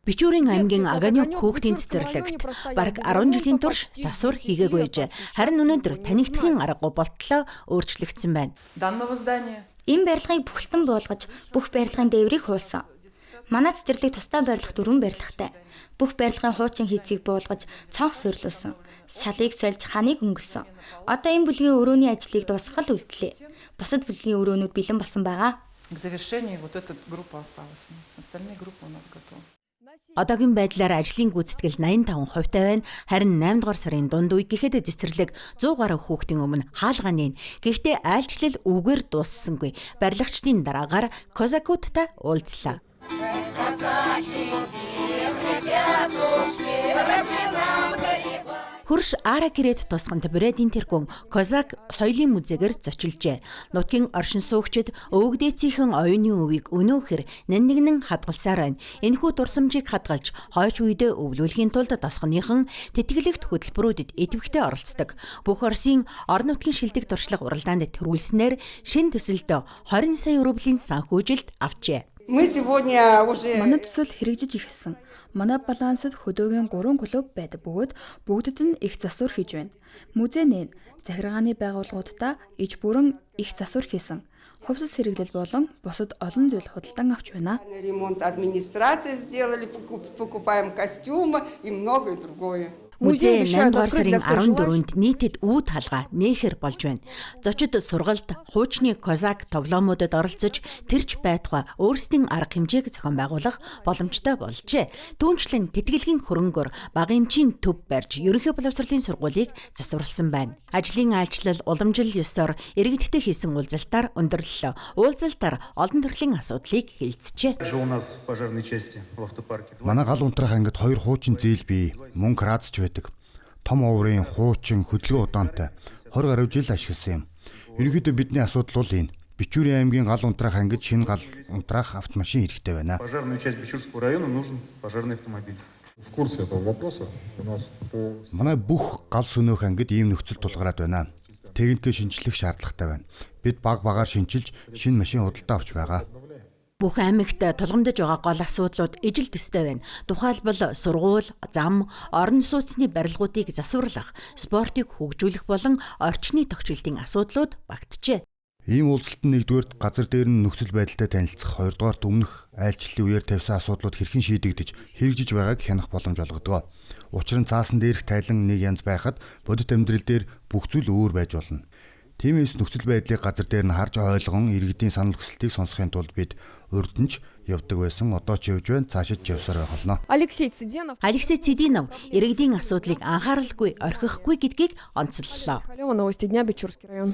Бичүүрийн аймгийн Аганюк хүүхдийн цэцэрлэгт бараг 10 жилийн турш засвар хийгээгүй байж харин өнөөдөр танигдахын аргагүй болтлоо өөрчлөгдсөн байна. Энэ барилгыг бүхэлдэн буулгаж бүх барилгын дээврийг хуулсан. Манай цэцэрлэг тусдаа барилга 4 барилгатай. Бүх барилгын хуучин хийцийг буулгаж цонх суйрлуулсан. Шалыг сольж ханыг өнгөрсөн. Одоо энэ бүлгийн өрөөний ажлыг дуусгах үлдлээ. Бусад бүлгийн өрөөнүүд бэлэн болсон байгаа. К завершению вот эта группа осталась. Остальные группы у нас готовы. Одоогийн байдлаар ажлын гүйцэтгэл 85% байна. Харин 8 дугаар сарын дунд үе гэхэд цэцэрлэг 100 гаруй хүүхдийн өмнө хаалгааны. Гэхдээ айлчлал үгээр дууссангүй. Барилгачдын дараагаар Козакуттай уулзлаа. Хөрш Аракирет тусганд Брэдийн тэргүүн Козак соёлын музейгээр зочилжээ. Нутгийн оршин суугчид өвгдээцийнхэн оюуны өвийг өнөөхөр нандинан хадгалсаар байна. Энэхүү дурсамжийг хадгалж хойч үедээ өвлүүлэхийн тулд тосгоныхон тэтгэлэгт хөтөлбөрүүдэд идэвхтэй оролцдог. Бүх Оросын орон нутгийн шилдэг туршлага уралдаанд төрүүлснээр шинэ төсөлдөө 20 сая рублийн санхүүжилт авчээ. Манай төсөл хэрэгжиж эхэлсэн. Манай балансад хөдөөгийн 3 клуб байдаг бөгөөд бүгдэд нь их засвар хийж байна. Музей нэн захиргааны байгууллагуудаа иж бүрэн их засвар хийсэн. Хувьсас хэрэглэл болон бусад олон зүйл худалдан авч байна. Ремонт администрации сделали, покупаем костюмы и многое другое. Музей 8 дугаар сарын 14-нд нийтэд үүд хаалга нээхэр болж байна. Зочид сургалт хуучны Козак тоглоомуудад оролцож тэрч байтугай өөрсдийн арга хэмжээг зохион байгуулах боломжтой болжээ. Түүнчлэн тэтгэлгийн хөрөнгөөр бага хэмжээний төв барьж ерөнхий боловсролын сургуулийг засварласан байна. Ажлын айлчлал уламжил ёсоор иргэдтэй хийсэн уулзалтаар өндөрлөлөө. Уулзалтаар олон төрлийн асуудлыг хэлцжээ. Манай гал унтраах ангид 2 хуучин зээл бий. Мөн крадч байдаг. Том оврын хуучин хөдөлгөөн удаантай 20 гаруй жил ашигласан юм. Ерөнхийдөө бидний асуудал бол энэ. Бичүүрийн аймгийн гал унтраах ангид шинэ гал унтраах автомашин хэрэгтэй байна. Пожарную часть Бичурского района нужен пожарный автомобиль. В курсе этого вопроса у нас по Манай бүх гал сөнөөх ангид ийм нөхцөл тулгараад байна. Техникээ шинжлэх шаардлагатай байна. Бид багаар шинжилж шинэ машин худалдаа авч байгаа. Бүх аймагт тулгамдж байгаа гол асуудлууд ижил төстэй байна. Тухайлбал сургууль, зам, орон сууцны барилгуудыг засварлах, спортыг хөгжүүлэх болон орчны тогтчлтын асуудлууд багтжээ. Ийм уулзалт нь 1-р газар дээр нь нөхцөл байдалтай танилцах, 2-р өмнөх айлчлалын үеэр тавьсан асуудлууд хэрхэн шийдэгдэж, хэрэгжиж байгааг хянах боломж олгодог. Учир нь цаасан дээрх тайлан нэг янз байхад бодит амьдрал дээр бүх зүйл өөр байж болно. Тиймээс нөхцөл байдлыг газар дээр нь харж ойлгон иргэдийн санал хүсэлтийг сонсохын тулд бид урднж явдаг байсан. Одоо ч явж байна. Цаашид явсаар байх болно. Алексей Цидинов иргэдийн асуудлыг анхааралгүй орхихгүй гэдгийг онцоллоо. Новости дня, Бичурский район.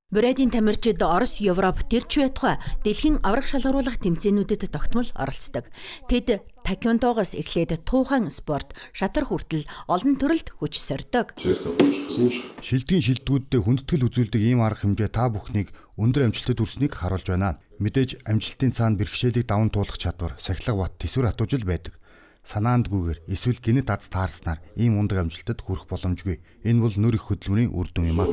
Брэдийн тамирчид Орос, Европ, тэрч байтугай дэлхийн аврах шалгаруулах тэмцээнүүдэд тогтмол оролцдог. Тэд таквондогоос эхлээд туухан спорт, шатар хүртэл олон төрөлд хүч сордог. Шилдгийн шилдэгүүддээ хүндэтгэл үзүүлдэг ийм арга хэмжээ та бүхнийг өндөр амжилтад хүрснийг харуулж байна. Мэдээж амжилтын цаана бэрхшээлийг даван туулах чадвар, сахилга бат тэсвэр хатуужил байдаг. Санаандгүйгээр эсвэл гинэт аз таарснаар ийм ундаг амжилтад хүрэх боломжгүй. Энэ бол нөр их хөдөлмөрийн үр дүн юм а.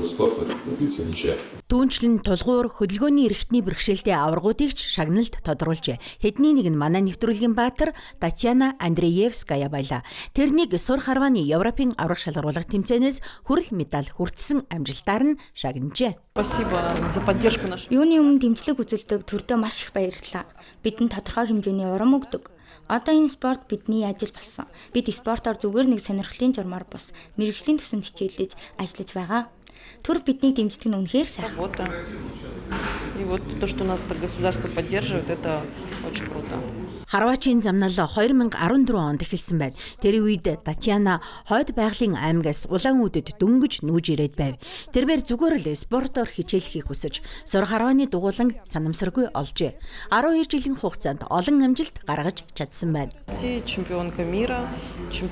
Түүнчлэн тулгуур хөдөлгөөний эрхтний бэрхшээлтэй аваргуудыг ч шагналд тодруулжээ. Тэдний нэг нь манай нэвтрүүлгийн баатар Татьяна Андреевская байлаа. Тэрнийг Сур Харваны Европын аврах шалгаруулах тэмцээнээс хүрэл медаль хүртсэн амжилтаар нь шагнажээ. Юуны өмнө дэмжлэг үзүүлдэг төрдөө маш их баярлалаа. Бидэнд тодорхой хэмжээний урам өгдөг. Одоо энэ спорт бидний ажил болсон. Бид спортоор зүгээр нэг сонирхлын журмаар бус мэргэжлийн төсөнд хичээлж ажиллаж байгаа. Төр биднийг дэмждэг нь үнэхээр сайхан. И вот то, что нас государство поддерживает, это очень круто. Харвачийн замнал 2014 онд эхэлсэн байна. Тэр үед Татьяна хойд байгалийн аймагаас Улаанүдэд дөнгөж нүүж ирээд байв. Тэрээр зүгээр л спортоор хичээлхийг хүсэж Сур Харваны дугуулан санамсаргүй олжээ. 12 жилийн хугацаанд олон амжилт гаргаж чадсан байна. Чемпионка мира,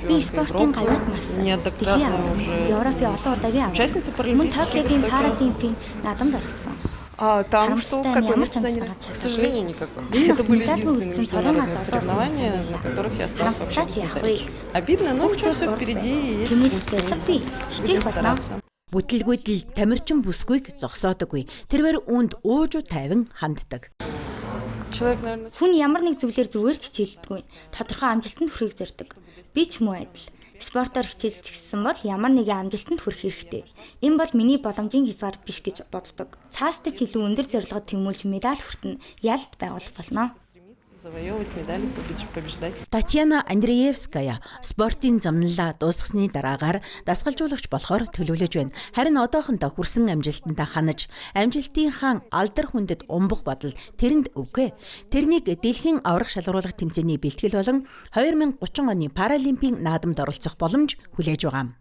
Би спортын гавьяат мастер. неоднократно уже Европын олон удаагийн участница Мөн паралимпийских Токиогийн игр. паралимпийн наадамд оролцсон. А там что, Харамсалтай какое ямар место ч заняли? амжилт К сожалению, никакое. Энэ Это были медаль единственные үлдсэн международные цорын соревнования, газраас на которых я остался вообще без Харамсалтай медалей. Обидно, но ничего, все впереди, и есть к чему Тэмүүлсэн би стремиться. хичээх Будем болно. стараться. Бүтэлгүйтэл тамирчин бүсгүйг зогсоодоггүй. Тэрээр үүнд уужуу тайван ханддаг. Хүн ямар нэг зүйлээр зүгээр ч хичээлдэггүй. Тодорхой амжилтанд хүрэхийг зорддог. Би ч мөн адил. Спортоор хичээлчихсэн бол ямар нэгэн амжилтанд хүрэх хэрэгтэй. Энэ бол миний боломжийн хязгаар биш гэж боддог. Цаашдаа ч илүү өндөр зорилгод тэмүүлж медаль хүртэн ялалт байгуулах болно. Завоевывать медали, побеждать. Татьяна Андреевская спортын замналаа дуусгасны дараагаар дасгалжуулагч болохоор төлөвлөж байна. Харин одоохондоо хүрсэн амжилтандаа ханаж, амжилтын хаан алдар хүндэд умбах бодол тэрэнд өвгөө. Тэрнийг дэлхийн аврах шалгаруулах тэмцээний бэлтгэл болон 2030 оны Паралимпийн наадамд оролцох боломж хүлээж байгаа.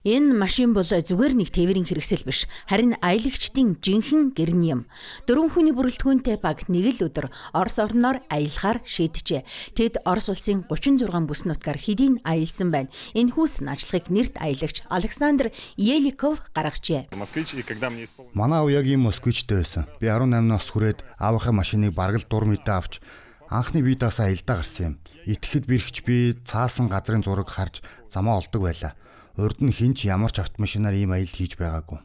Энэ машин бол зүгээр нэг тээврийн хэрэгсэл биш, харин аялагчдын жинхэнэ гэрн юм. 4 хүний бүрэлдэхүүнтэй баг нэг л өдөр Орос орноор аялахаар шийджээ. Тэд Орос улсын 36 бүс нутгаар хэдийн аялсан байна. Энэхүү санаачлагыг нэрт аялагч Александр Еликов гаргажээ. Манай аав яг ийм москвичтэй байсан. Би 18 нас хүрээд аавынхаа машиныг бараг л дур мэдээ авч анхны видеоос аялдаа гарсан юм. Итгэхэд бэрхж би цаасан газрын зураг харж замаа олдог байлаа. Урд нь хинч ямар ч автомашинаар ийм аялал хийж байгаагүй.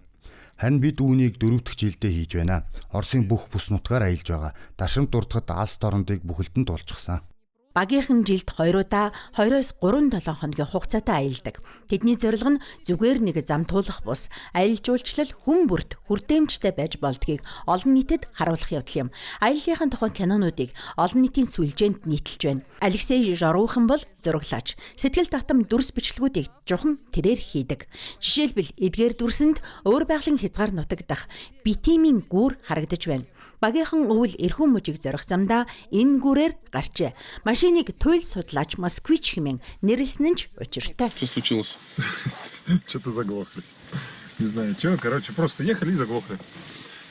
Харин бид үүнийг 4 дахь жилдээ хийж байна. Оросын бүх бүс нутгаар аялж байгаа. Даршимт дурдахад Алс дорнодыг бүхэлдэн дуулчихсан. Багийнхан жилд 2 удаа 2-3 7 хоногийн хугацаатай аялдаг. Тэдний зорилго нь зүгээр нэг зам туулах бус, аялал жуулчлал хүн бүрт хүртээмжтэй байж болдгийг олон нийтэд харуулах явдал юм. Аяллахын тухайн кинонуудыг олон нийтийн сүлжээнд нийтэлж байна. Алексей Жарухан бол зураглаач. Сэтгэл татам дүрс бичлэгүүдийг жухан тэрээр хийдэг. Жишээлбэл эдгээр дүрсэнд өөр байгалийн хязгаар нутагдах битимийн гүүр харагдаж байна. Багийнхан өвөл эрхүү мужийг зорих замдаа энэ гүүрээр гарчээ. Машиныг туйл судлаач Москвич хэмээн нэрлсэн нь ч учиртай. Что случилось? Что-то заглохли. Не знаю, что. Короче, просто ехали и заглохли.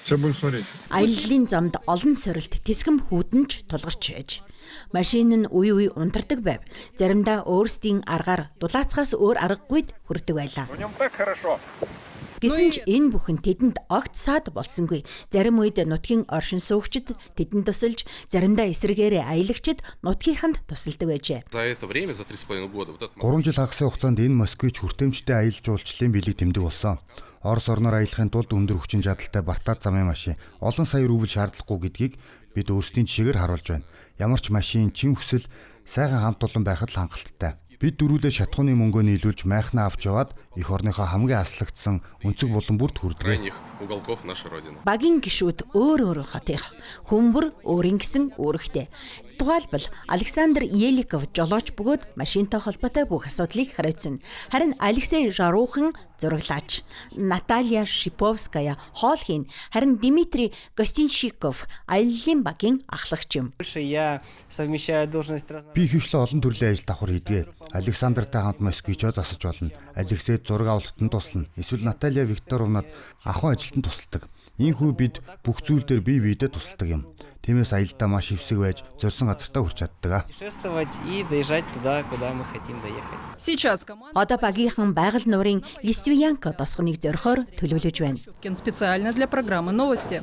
Сейчас будем смотреть. Аяллын замд олон сорилт тэсгэм хүүдэнч тулгарч байж. Машин нь үе унтардаг байв. Заримдаа өөрсдийн аргаар дулаацхаас өөр аргагүйд хүрдэг байлаа. В нем так хорошо. Гэсэн ч энэ бүхэн тэдэнд огт саад болсонгүй. Зарим үед нутгийн оршин суугчид тэдэнд тусалж, заримдаа эсрэгээрээ аялагчид нутгийнханд тусалдаг байжээ. За это время за 3,5 года вот 3 жил хагасын хугацаанд энэ Москвич хүртээмжтэй аялал жуулчлалын бэлэг тэмдэг болсон. Орос орноор аялахын тулд өндөр хүчин чадалтай Бартад замын машин олон сая рубль шаардлагагүй гэдгийг бид өөрсдийн жишээгээр харуулж байна. Ямар ч машин чин хүсэл сайхан хамт олон байхад л хангалттай. Бид дөрүүлээ шатхууны мөнгөө нийлүүлж майхнаа авч яваад эх орныхоо хамгийн аслагдсан өнцөг булан бүрт хүрдэг. уголков нашей родины. Багийн гишүүд өөр хотынх, хүмүүр өөрийн гэсэн өөрөгтэй. Тухайлбал Александр Еликов жолооч бөгөөд машинтай холбоотой бүх асуудлыг хариуцсан. Харин Алексей Жарухан зураглаач, Наталья Шиповская хоол хийн, харин Дмитрий Гостинщиков аяллаа багийн ахлагч юм. Би хөвчлээ олон төрлийн ажил давхар хийдгээ. Александртай хамт Москвичоо засаж болно. Алексейд зураг авалтанд туслана. Эсвэл Наталья Викторовнад ахуйн ажилтанд тусалдаг. Ийхүү бид бүх зүйл дээр бие биедээ тусалдаг юм. Тиймээс аялдаа маш хэвсэг байж зорьсон газартаа хүрч чаддаг. Одоо багийнхан байгаль нуурын Листвиянка тосгоныг зорихоор төлөвлөж байна. Специально для программы новости.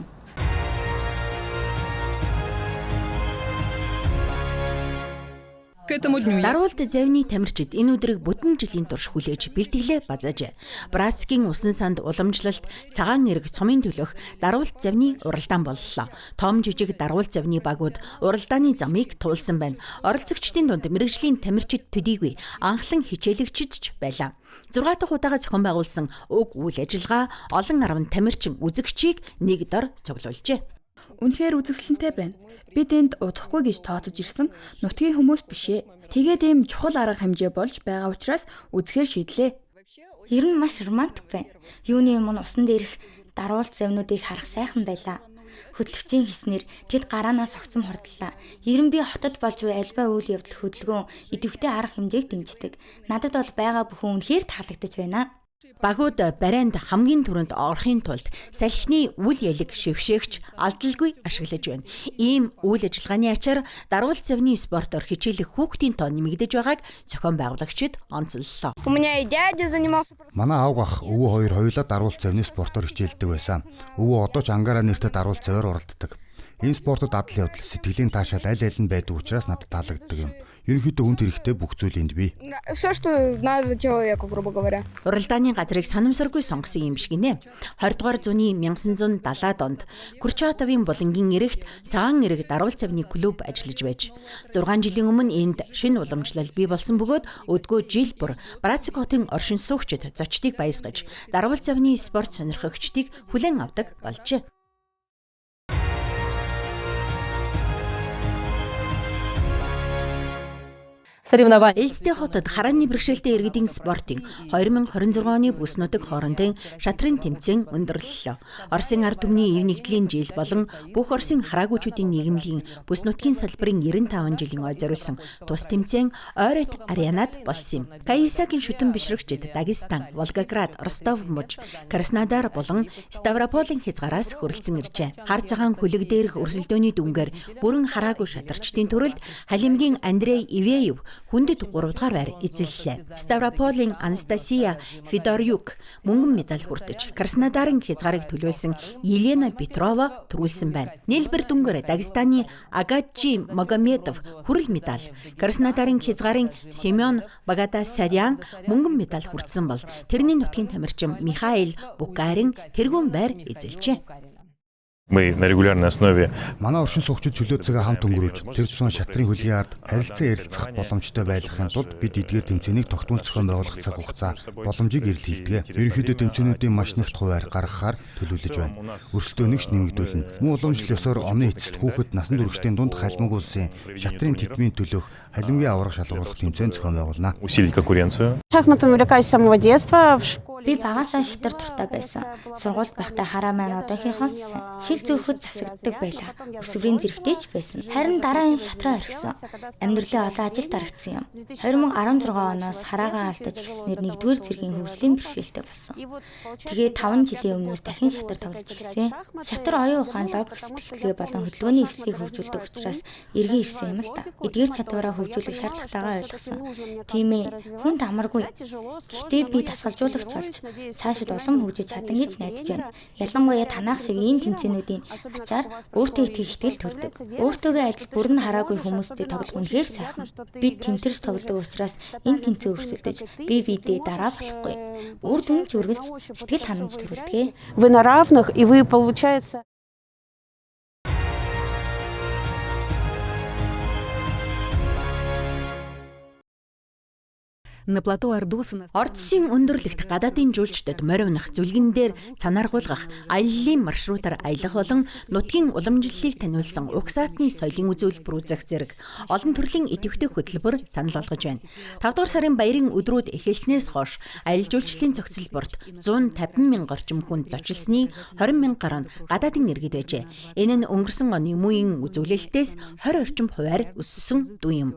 Даруулт завны тамирчид энэ өдрийг бүтэн жилийн турш хүлээж бэлтгэлээ базаажээ. Братскийн усан санд уламжлалт цагаан эрг цомын төлөх даруулт завны уралдаан боллоо. Том жижиг даруулт завны багууд уралдааны замыг туулсан байна. Оролцогчдын дунд мэргэжлийн тамирчид төдийгүй анхлан хичээлэгчид ч байлаа. 6 дахь удаага зохион байгуулсан уг үйл ажиллагаа олон 10 тамирчин үзэгчийг нэг дор цуглуулжээ. Үнэхээр үзэсгэлэнтэй байна. Бид энд удахгүй гэж тооцож ирсэн нутгийн хүмүүс бишээ. Тэгээд ийм чухал арга хэмжээ болж байгаа учраас үзэхээр шийдлээ. Ер нь маш романтик байна. Юуны өмнө усан дээрх даруулт завнуудыг харах сайхан байлаа. Хөтлөгчийн хийснээр тэд гараанаас огцом хордлоо. Ерөн би хотод болж буй альбаа үйл явдал хөдөлгөөн идэвхтэй арга хэмжээг дэмждэг. Надад бол байгаа бүхэн үнэхээр таалагдаж байна. Багууд барайнд хамгийн түрүүнд орохын тулд салхины үл ялэг шившээгч алдалгүй ашиглаж байна. Ийм үйл ажиллагааны ачаар даруулт завны спортоор хичээлэх хүүхдийн тоо нэмэгдэж байгааг зохион байгуулагчид онцоллоо. Манай аав ах өвөө хоёр хоёулаа даруулт завны спортоор хичээлдэг байсан. Өвөө одоо ч ангаараа нэртэй даруулт заваар оролддог. Энэ спортод дадал явдал сэтгэлийн таашаал аль аль нь байдаг учраас надад таалагддаг юм. Ерөнхийдөө хүнд хэрэгтэй бүх зүйл энд бий. Уралдааны газрыг санамсаргүй сонгосон юм шиг гинэ. 20 дугаар зууны 1970-аад онд Курчатовын булангийн эрэгт цагаан эрэг дарвал цавны клуб ажиллаж байж 6 жилийн өмнө энд шинэ уламжлал бий болсон бөгөөд өдгөө жил бүр Братск хотын оршин суугчид зочдыг баясгаж дарвал цавны спорт сонирхогчдыг хүлээн авдаг болжээ. Элстэй хотод харааны бэрхшээлтэй иргэдийн спортын 2026 оны бүс нутаг хоорондын шатрын тэмцээн өндөрлөлөө. Оросын ард түмний ив нэгдлийн жил болон бүх Оросын хараагүйчүүдийн нийгэмлэгийн бүс нутгийн салбарын 95 жилийн ой зориулсан тус тэмцээн Ойрет аренад болсон юм. Каисагийн шүтэн бишрэгчид Дагестан, Волгоград, Ростов-Муж, Краснодар болон Ставрополийн хязгаараас хүрэлцэн иржээ. Хар цагаан хөлөг дээрх өрсөлдөөний дүнгээр бүрэн хараагүй шадарчдын төрөлд Халимгийн Андрей Ивеев хүндэт 3 дугаар байр эзэллээ. Ставрополийн Анастасия Федорюк мөнгөн медаль хүртэж, Краснодарын хязгаарыг төлөөлсөн Елена Петрова төрүүлсэн байна. Нийлбэр дүнгээр Дагестаны Агаджи Магомедов хүрэл медаль, Краснодарын хязгаарын Семен Богатасарян мөнгөн медаль хүртсэн бол тэрний нутгийн тамирчин Михаил Букарин тэргүүн байр эзэлжээ. Мы на регулярной основе манай оршин суугчид чөлөөцөөгөө хамт өнгөрүүлж тэр тусан шатрын хөлийн ард харилцан ярилцах боломжтой байлгахын тулд бид эдгээр тэмцээнийг тогтмол зохион байгуулах цаг хугацаа боломжийг эрэлт хийдэг. Ерөнхийдөө тэмцээнүүдийн маш нэгт хуваар гаргахаар төлөвлөж байна. Өрсөлдөөнийг нэмэгдүүлнэ. Мөн уламжлал ёсоор оны эцэст хүүхэд насан туршидын дунд халимаг улсын шатрын тэтмийн төлөөх халимгийн аврах шалгуулах тэмцээн зохион байгуулна. усилить конкуренцию. Би багасаа шатар дуртай байсан. Сургуульд байхдаа хараа маань одоохийнхоос сайн. Шил зөөхөд засагддаг байлаа. Өсвөрийн зэрэгтэй ч байсан. Харин дараа энэ шатраа орхисон. Амьдралын олон ажил дарагдсан юм. 2016 оноос хараагаа алдаж эхэлснээр 1-р зэргийн хөгжлийн бэрхшээлтэй болсон. Тэгээд 5 жилийн өмнөөс дахин шатар тоглож эхэлсэн. Шатар оюун ухаан, логик сэтгэлгээ болон хөдөлгөөний эслийг хөгжүүлдэг учраас эргэн ирсэн юм л да. Эдгээр чадвараа хөгжүүлэх шаардлагатайгаа ойлгосон. Тийм ээ, хүнд амаргүй. Гэхдээ би дасгалжуулагч болж цаашид улам хөгжиж чадна гэж найдаж байна. Ялангуяа танах шиг ийм тэмцээнүүдийн ачаар өөртөө итгэх итгэл төрдөг. Өөртөөгөө адил бүрэн хараагүй хүмүүстэй тоглох үнэхээр сайхан. Бид тэмтэрч тоглодог учраас энэ тэмцээн өрсөлдөж бие биедээ дараа болохгүй. Үр дүн ч үргэлж сэтгэл ханамж төрүүлдэг. Вы на равных, и вы, получается... Ордсын өндөрлөгт гадаадын жуулчдад моривнах зүлгэн дээр цанааргуулгах аяллаа маршрутаар аялах болон нутгийн уламжлалыг таниулсан угсаатны соёлын үзүүлбэр үзэх зэрэг олон төрлийн идэвхтэй хөтөлбөр санал болгож байна. 5 дугаар сарын баярын өдрүүд эхэлснээс хойш аялал жуулчлалын зохицолборт 150 мянга орчим хүн зочилсны 20 мянгаар нь гадаадын иргэд байжээ. Энэ нь өнгөрсөн оны мууийн үзүүлэлтээс 20 орчим хувиар өссөн дүү юм.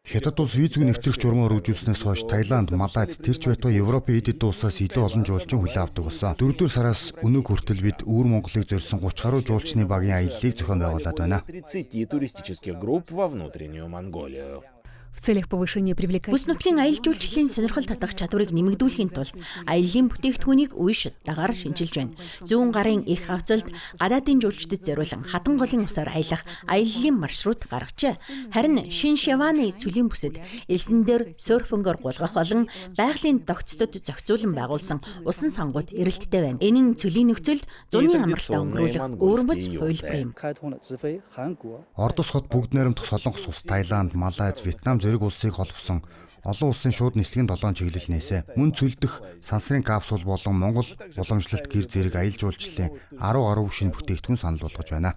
Хятад улс визгүй нэвтрэх журмаар үргэлжлүүлснээс хойш Таиланд, Малайз, тэрч байтугай Европын эд улсаас илүү олон жуулчин хүлээн авдаг болсон. 4-р сараас өнөөг хүртэл бид Өвөр Монголыг зорьсон 30 гаруй жуулчны багийн аяллыг зохион байгуулад байна. 30 туристических групп во внутреннюю Монголию. В целях повышения привлекательности бүс нутгийн аялал жуулчлалын сонирхол татах чадварыг нэмэгдүүлэхийн тулд аяллаа бүтээгдэхүүнийг үе шатаагаар шинжилж байна. Зүүн гарын их хавцалд гадаадын жуулчдад зориулан хатан голын усаар аялах аяллаа маршрут гаргажээ. Харин Шиншаваны цөлийн бүсэд элсэн дээр серфингоор гулгах болон байгалийн тогтцод зохицуулан байгуулсан усан сангууд эрэлттэй байна. Энэ нь цөлийн нөхцөлд зуны амралтаа өнгөрүүлэх өвөрмөц хувилбар юм. Орд ус хот бүгд найрамдах Солонгос улс, Таиланд, Малайз, Вьетнам зэрэг улсыг холбосон олон улсын шууд нислэгийн 7 чиглэл нээсэ. Мөн цөлдөх сансрын капсул болон Монгол уламжлалт гэр зэрэг аялал жуулчлалын 10 гаруй шинэ бүтээгдэхүүн санал болгож байна.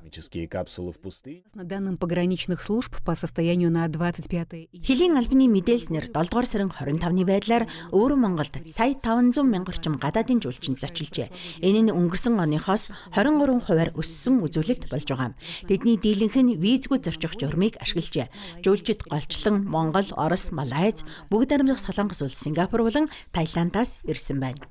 На данным пограничных служб по состоянию на 25 Хилийн албаны мэдээлснээр 7 дугаар сарын 25-ны байдлаар Өвөр Монголд сая 500 мянга орчим гадаадын жуулчин зочилжээ. Энэ нь өнгөрсөн оныхоос 23 хувиар өссөн үзүүлэлт болж байгаа. Тэдний дийлэнх нь визгүй зорчих журмыг ашиглажээ. Жуулчид голчлон Монгол, Орос, Малайз, бүгд найрамдах Солонгос улс, Сингапур болон Таиландаас ирсэн байна.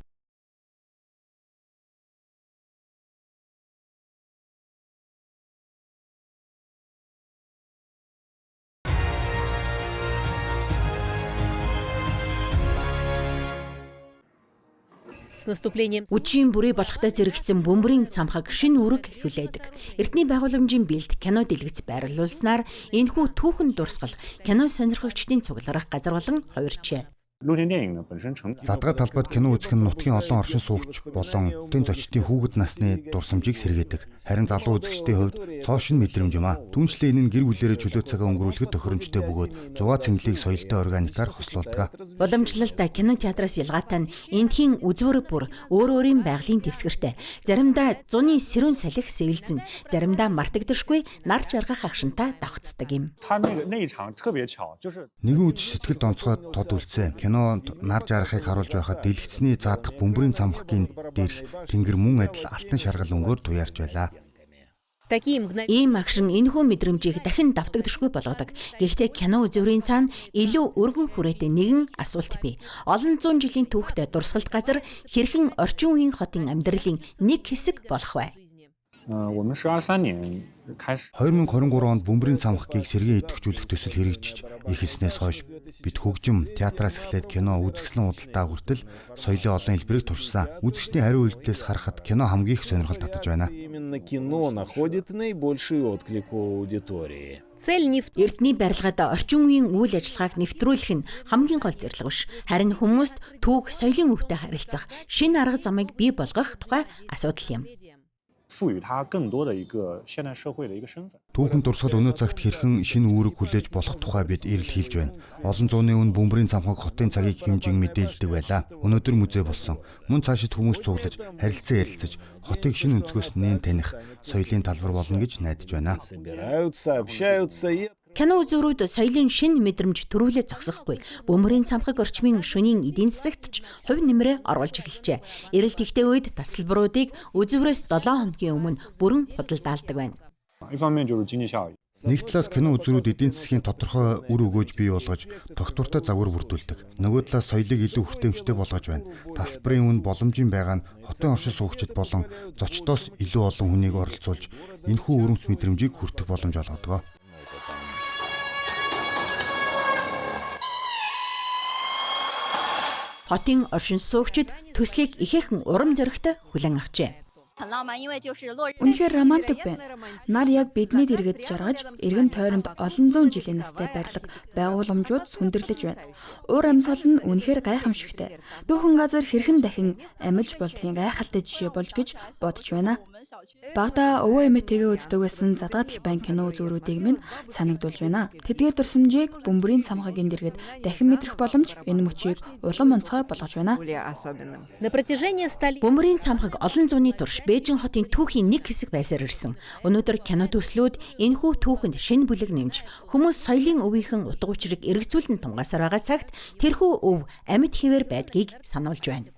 Үжийн бүрий болохтой зэрэгцэн бөмбөрийн цамхаг шинэ үүрэг хүлээдэг. Эртний байгууламжийн бэлд кино дэлгэц байрлуулснаар энэхүү түүхэн дурсгал кино сонирхогчдын цугларах газар болон хувирчээ. Задгаа талбайд кино үзэх нь нутгийн олон оршин суугч болон хотын зочдын хүүхэд насны дурсамжийг сэргээдэг. Харин залуу үзэгчдийн хувьд цоо шин мэдрэмж юм а. Түүнчлэн энэ нь гэр бүлээрээ чөлөө цагаа өнгөрүүлэхэд тохиромжтой бөгөөд зугаа цэнгэлийг соёлтой органикаар хослуулдаг. Уламжлалтай кино театраас ялгаатай нь эндхийн үзүүр бүр өөр өөрийн байгалийн дэвсгэртэй. Заримдаа зуны сэрүүн салхи сэлэлзэн, заримдаа мартагдашгүй нар жаргах агшинтай давхцдаг юм. Нэгэн үд сэтгэл донцгоод тод үлдсэн. Кинонд нар жаргахыг харуулж байхад дэлгэцний заадах бөмбөрийн цамхгийн дээрх тэнгэр мөн адил алтан шаргал өнгөөр туяарч байлаа. Ийм агшин энэхүү мэдрэмжийг дахин давтагдашгүй болгодог. Гэхдээ кино үзүүрийн цаана илүү өргөн хүрээтэй нэгэн асуулт бий. Олон зуун жилийн түүхтэй дурсгалт газар хэрхэн орчин үеийн хотын амьдралын нэг хэсэг болох вэ? 2023 онд бөмбөрийн цамхгийг сэргээ идэвхжүүлэх төсөл хэрэгжиж эхэлснээс хойш бид хөгжим, театраас эхлээд кино, үзэсгэлэн худалдаа хүртэл соёлын олон хэлбэрийг туршсан. Үзэгчдийн хариу үйлдэлээс харахад кино хамгийн их сонирхол татаж байна. Именно кино находит наибольший отклик у аудитории. Эрдний барилгад орчин үеийн үйл ажиллагааг нэвтрүүлэх нь хамгийн гол зорилго биш. Харин хүмүүст түүх, соёлын өвтэй харилцах, шинэ арга замыг бий болгох тухай асуудал юм. Түүхэн дурсгал өнөө цагт хэрхэн шинэ үүрэг хүлээж болох тухай бид эрэл хэлж байна. Олон зууны өмнө бөмбөрийн цамхаг хотын цагийг хэмжин мэдээлдэг байлаа. Өнөөдөр музей болсон. Мөн цаашид хүмүүс цуглаж, харилцан ярилцаж, хотыг шинэ өнцгөөс нээн таних соёлын талбар болно гэж найдаж байна. Кино үзүүрүүд соёлын шинэ мэдрэмж төрүүлээ зогсохгүй. Бөмбөрийн цамхаг орчмын шөнийн эдийн засагт ч хувь нэмрээ оруулж эхэлжээ. Эрэлт ихтэй үед тасалбаруудыг үзүүрээс 7 хоногийн өмнө бүрэн худалдаалдаг байна. Нэг талаас кино үзүүрүүд эдийн засгийн тодорхой үр өгөөж бий болгож, тогтвортой загвар бүрдүүлдэг. Нөгөө талаас соёлыг илүү хүртээмжтэй болгож байна. Тасалбарын үн боломжийн байгаа нь хотын оршин суугчид болон зочдоос илүү олон хүнийг оролцуулж, энэхүү өрөмц мэдрэмжийг хүртэх боломж олгодог. Хотын оршин суугчид төслийг ихээхэн урам зоригтой хүлээн авчээ. Үнэхээр романтик байна. Нар яг бидний дэргэд жаргаж, эргэн тойронд олон зуун жилийн настай барилга, байгууламжууд сүндэрлэж байна. Уур амьсгал нь үнэхээр гайхамшигтай. Дүүхэн газар хэрхэн дахин амилж болдгийн гайхалтай жишээ болж гэж бодож байна. Багада өвөө эмээтэйгээ үздэг байсан задгаа талбайн кино үзүүрүүдийг минь санагдуулж байна. Тэдгээр дурсамжийг бөмбөрийн цамхагийн дэргэд дахин мэдрэх боломж энэ мөчийг улам онцгой болгож байна. Бөмбөрийн цамхаг олон зууны турш Бээжин хотын түүхийн нэг хэсэг байсаар ирсэн. Өнөөдөр кино төслүүд энэхүү түүхэнд шинэ бүлэг нэмж хүмүүс соёлын өвийнхэн утга учирыг эргцүүлэн тунгаасаар байгаа цагт тэрхүү өв амьд хэвээр байдгийг сануулж байна.